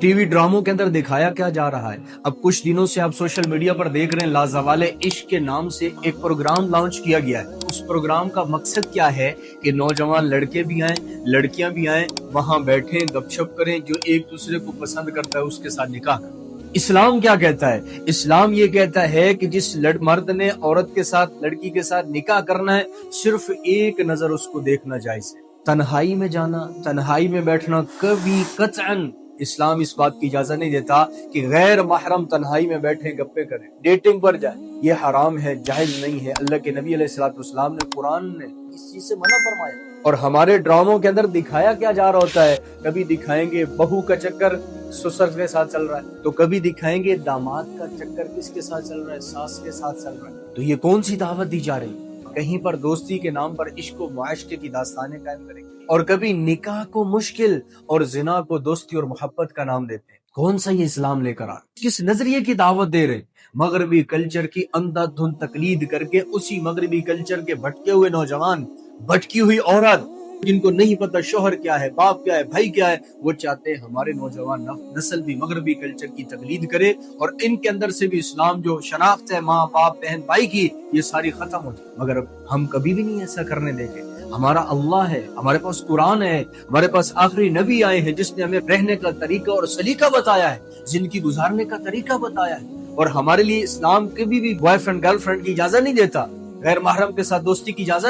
T V ڈراموں کے اندر دکھایا کیا جا رہا ہے؟ اب کچھ دنوں سے آپ سوشل میڈیا پر دیکھ رہے ہیں لازوال عشق کے نام سے ایک پروگرام لانچ کیا گیا ہے۔ اس پروگرام کا مقصد کیا ہے کہ نوجوان لڑکے بھی آئیں، لڑکیاں بھی آئیں، وہاں بیٹھیں، گپ شپ کریں، جو ایک دوسرے کو پسند کرتا ہے اس کے ساتھ نکاح کریں۔ اسلام کیا کہتا ہے؟ اسلام یہ کہتا ہے کہ جس مرد نے عورت کے ساتھ، لڑکی کے ساتھ نکاح کرنا ہے، صرف ایک نظر اس کو دیکھنا جائز ہے۔ تنہائی میں جانا، تنہائی میں بیٹھنا کبھی قطعاً اسلام اس بات کی اجازت نہیں دیتا کہ غیر محرم تنہائی میں بیٹھیں، گپے کریں، ڈیٹنگ پر جائیں۔ یہ حرام ہے، جائز نہیں ہے۔ اللہ کے نبی علیہ السلام نے، قرآن نے اس چیز سے منع فرمایا۔ اور ہمارے ڈراموں کے اندر دکھایا کیا جا رہا ہوتا ہے؟ کبھی دکھائیں گے بہو کا چکر سسر کے ساتھ چل رہا ہے، تو کبھی دکھائیں گے داماد کا چکر کس کے ساتھ چل رہا ہے؟ ساس کے ساتھ چل رہا ہے۔ تو یہ کون سی دعوت دی جا رہی ہے؟ کہیں پر دوستی کے نام پر عشق و معاشقے کی داستانیں قائم کریں گے، اور کبھی نکاح کو مشکل اور زنا کو دوستی اور محبت کا نام دیتے ہیں۔ کون سا یہ اسلام لے کر کس نظریے کی دعوت دے رہے ہیں؟ مغربی کلچر کی اندھا دھند تقلید کر کے اسی مغربی کلچر کے بھٹکے ہوئے نوجوان، بھٹکی ہوئی عورت، جن کو نہیں پتا شوہر کیا ہے، باپ کیا ہے، بھائی کیا ہے، وہ چاہتے ہیں ہمارے نوجوان نسل بھی مغربی کلچر کی تقلید کرے، اور ان کے اندر سے بھی اسلام جو شناخت ہے ماں باپ بہن بھائی کی، یہ ساری ختم ہو جائے۔ مگر ہم کبھی بھی نہیں ایسا کرنے دیں گے۔ ہمارا اللہ ہے، ہمارے پاس قرآن ہے، ہمارے پاس آخری نبی آئے ہیں جس نے ہمیں رہنے کا طریقہ اور سلیقہ بتایا ہے، زندگی گزارنے کا طریقہ بتایا ہے۔ اور ہمارے لیے اسلام کبھی بھی بوائے فرینڈ گرل فرینڈ کی اجازت نہیں دیتا، غیر محرم کے ساتھ دوستی کی اجازت